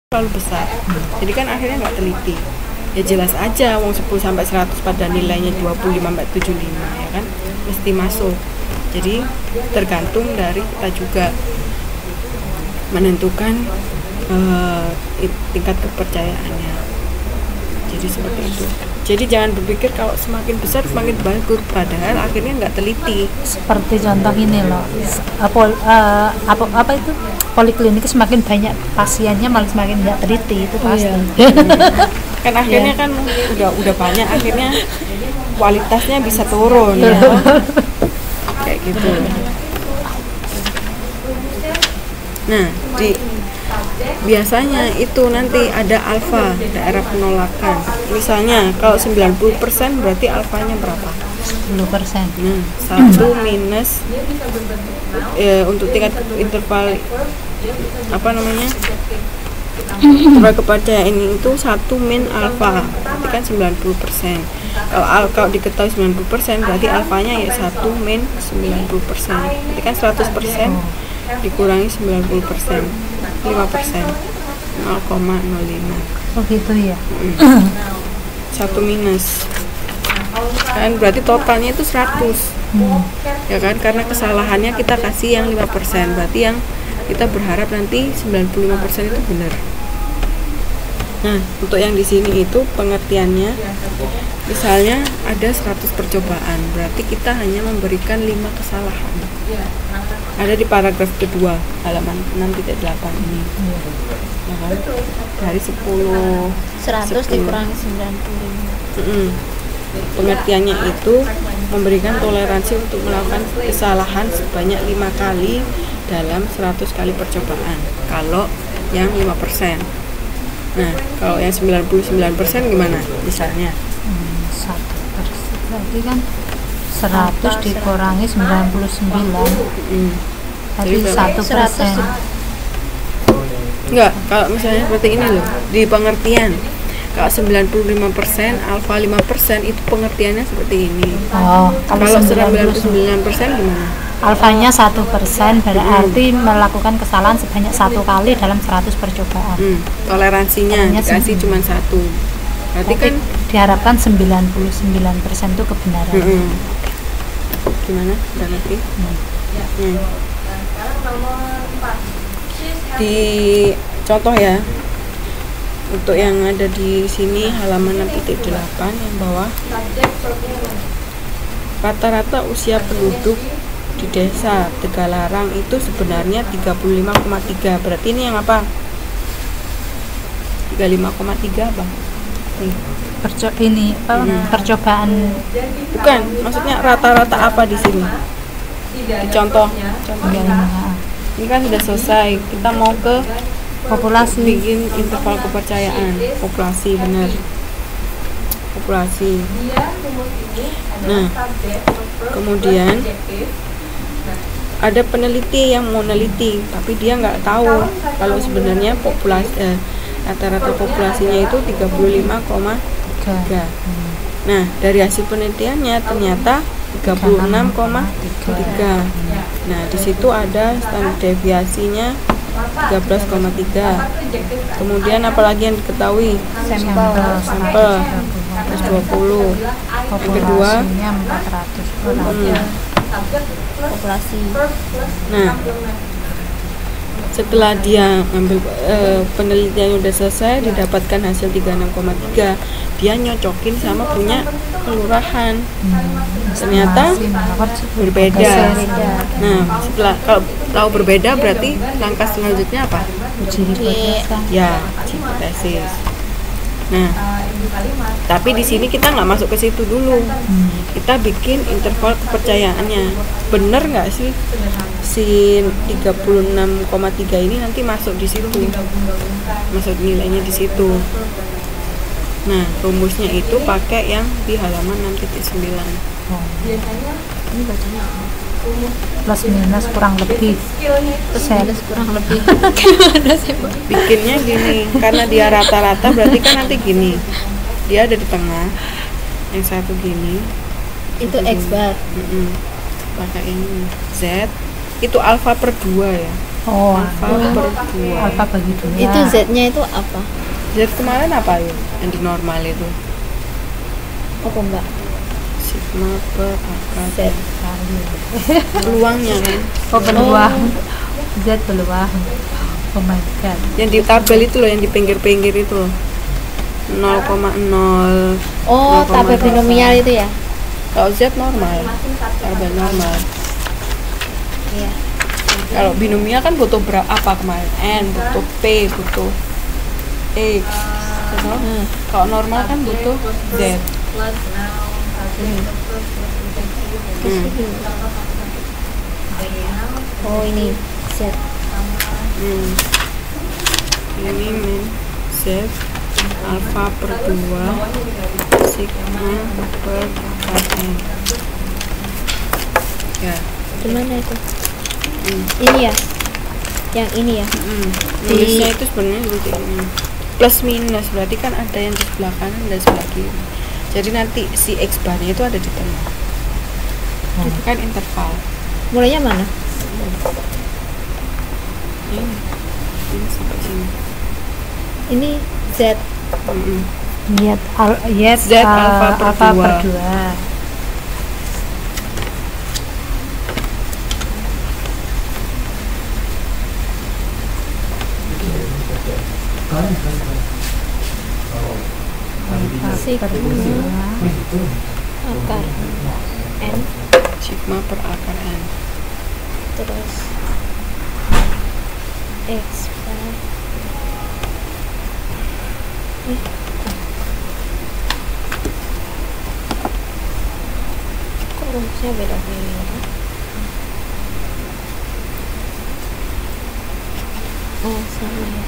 terlalu besar. Jadi kan akhirnya nggak teliti. Ya jelas aja wong 10 sampai 100 pada nilainya 25 sampai 75 ya kan mesti masuk. Jadi tergantung dari kita juga menentukan tingkat kepercayaannya. Jadi seperti itu. Jadi jangan berpikir kalau semakin besar semakin bagus, padahal akhirnya nggak teliti. Seperti contoh ini loh, apa itu poliklinik semakin banyak pasiennya malah semakin nggak teliti, itu pasti. Kan akhirnya kan udah banyak, akhirnya kualitasnya bisa turun ya. Kayak gitu. Nah, biasanya itu nanti ada alfa, daerah penolakan. Misalnya kalau 90% berarti alfanya berapa? 10%. Nah, 1 minus untuk tingkat interval interval kepercayaan ini itu 1 min alfa, berarti kan 90%. Kalau diketahui 90% berarti alfanya ya 1 min 90%, berarti kan 100% dikurangi 90%, 5%, 0,05. Oh gitu ya. 1 minus kan berarti totalnya itu 100. Ya kan, karena kesalahannya kita kasih yang 5%, berarti yang kita berharap nanti 95% itu benar. Nah, untuk yang di sini itu pengertiannya, misalnya ada 100 percobaan, berarti kita hanya memberikan 5 kesalahan. Ada di paragraf kedua, halaman 6.8 ini. Ya kan? Dari 100 dikurangi 95. Pengertiannya itu memberikan toleransi untuk melakukan kesalahan sebanyak 5 kali dalam 100 kali percobaan. Kalau yang 5%. Nah, kalau yang 99% gimana? Misalnya 1%. Berarti kan 100 dikurangi 99. Jadi 1%. Enggak, kalau misalnya seperti ini loh, di pengertian. Kalau 95%, alfa 5% itu pengertiannya seperti ini. Oh, kalau 99% gimana? Alfanya 1%, berarti melakukan kesalahan sebanyak 1 kali dalam 100 percobaan. Toleransinya dikasih cuma 1. Berarti kan diharapkan 99% itu kebenaran. Gimana? Udah ngerti? Di contoh ya, untuk yang ada di sini halaman 6.8 yang bawah, rata-rata usia penduduk di desa Tegalarang itu sebenarnya 35,3. Berarti ini yang apa? 35,3 Bang. Percobaan. Bukan, maksudnya rata-rata apa di sini? Di contoh. Ini kan sudah selesai. Kita mau ke populasi, bikin interval kepercayaan. Populasi, benar. Populasi. Nah, kemudian ada peneliti yang mau neliti, tapi dia nggak tahu kalau sebenarnya populasi rata-rata populasinya itu 35,3. Nah, dari hasil penelitiannya ternyata 36,3. Nah, di situ ada standar deviasinya 13,3. Kemudian apalagi yang diketahui? Sampel plus 20. Yang kedua 400 populasi. Nah, setelah dia ngambil penelitian udah selesai, didapatkan hasil 36,3, dia nyocokin sama punya kelurahan. Ternyata berbeda. Nah, setelah kalau tahu berbeda berarti langkah selanjutnya apa? uji hipotesa. Ya, uji hipotesis. Nah, tapi di sini kita nggak masuk ke situ dulu. Kita bikin interval kepercayaannya. Bener nggak sih si 36,3 ini nanti masuk di situ, masuk nilainya di situ. Nah, rumusnya itu pakai yang di halaman 6.9. Ini bacanya Plus minus kurang lebih. minus kurang lebih. Bikinnya gini, karena dia rata-rata berarti kan nanti gini. Dia ada di tengah. Yang satu gini. Itu X bar. Pakai ini Z. Itu alfa per 2 ya. Oh, alfa per 2. alfa bagi 2. Itu Z-nya itu apa? Z kemarin apa ya? Yang di normal itu Apa Mbak? sigma per akar Z. peluangnya kan. Oh, peluang. Z peluang. Oh my god. Yang di tabel itu loh, yang di pinggir-pinggir itu loh. 0,0. Oh, 0,8. tabel binomial itu ya? Kalau Z normal, tabel normal. Iya. Kalau binomial kan butuh berapa apa kemarin? N, butuh P, butuh X. Kalau normal kan butuh Z. Oh, ini Z. Ini min Z alfa per 2 sigma per Kn. Ya. Gimana itu? Ini ya? Yang ini ya? Nulisnya itu sebenarnya seperti ini. Plus minus berarti kan ada yang di sebelah kanan dan sebelah kiri. Jadi nanti si X barnya itu ada di tengah. Itu kan interval. Mulainya mana? Ini sampai sini. Ini Z. Yes, Z alfa per alfa per 2. 2. Sigma akar N Sigma per akar N. terus X bar. Kok rumusnya beda-beda? Oh, sama ya.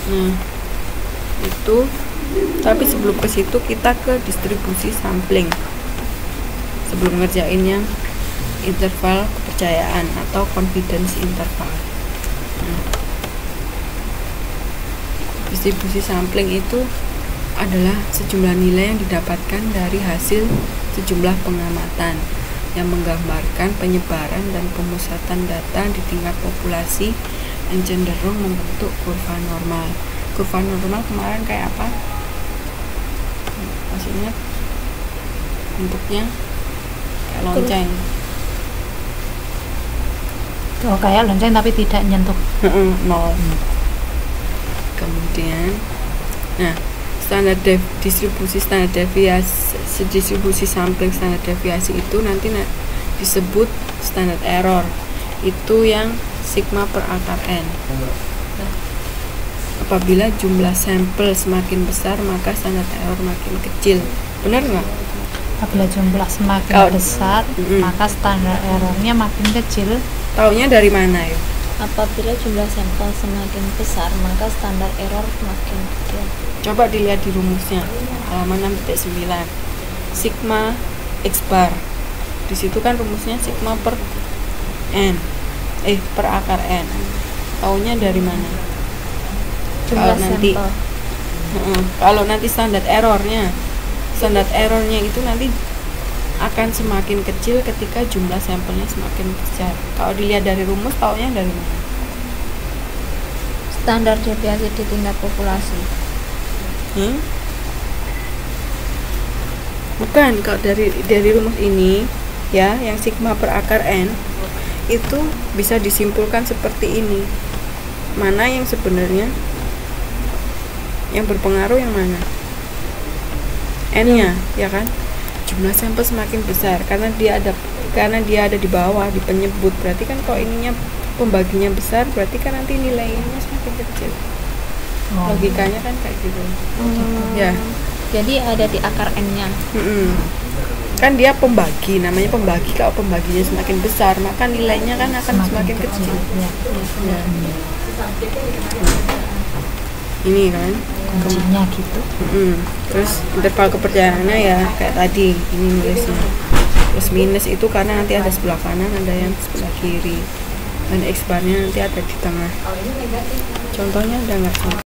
Nah, itu tapi sebelum ke situ kita ke distribusi sampling. Sebelum ngerjain yang interval kepercayaan atau confidence interval. Nah, distribusi sampling itu adalah sejumlah nilai yang didapatkan dari hasil sejumlah pengamatan yang menggambarkan penyebaran dan pemusatan data di tingkat populasi yang cenderung membentuk kurva normal. Kurva normal kemarin kayak apa? Masih ingat? Bentuknya kayak lonceng. Oh, kayak lonceng tapi tidak nyentuh Nol. Kemudian, nah, distribusi standar deviasi, distribusi sampling standar deviasi itu nanti disebut standard error. Itu yang sigma per akar N. Apabila jumlah sampel semakin besar maka standar error makin kecil. Benar nggak? apabila jumlah semakin besar maka standar errornya makin kecil. Taunya dari mana ya? Apabila jumlah sampel semakin besar maka standar error makin kecil. Coba dilihat di rumusnya halaman 6.9 sigma X bar. Di situ kan rumusnya sigma per N per akar N. Taunya dari mana? Jumlah nanti sampel. Kalau nanti standar errornya itu nanti akan semakin kecil ketika jumlah sampelnya semakin besar. Kalau dilihat dari rumus, taunya dari mana? Standar deviasi di tingkat populasi. Bukan, kalau dari rumus ini ya, yang sigma per akar N itu bisa disimpulkan seperti ini. Mana yang sebenarnya yang berpengaruh yang mana? N-nya, ya kan? Jumlah sampel semakin besar karena dia ada di bawah di penyebut. Berarti kan kalau ininya pembaginya besar, berarti kan nanti nilainya semakin kecil. Logikanya kan kayak gitu. Ya. Jadi ada di akar N-nya. Kan dia pembagi, namanya pembagi. Kalau pembaginya semakin besar, maka nilainya kan akan semakin kecil. Ya. Ini kan kuncinya gitu. Terus interval kepercayaannya ya kayak tadi ini nulisnya plus minus itu karena nanti ada sebelah kanan ada yang sebelah kiri. dan X barnya nanti ada di tengah. Contohnya ada nggak?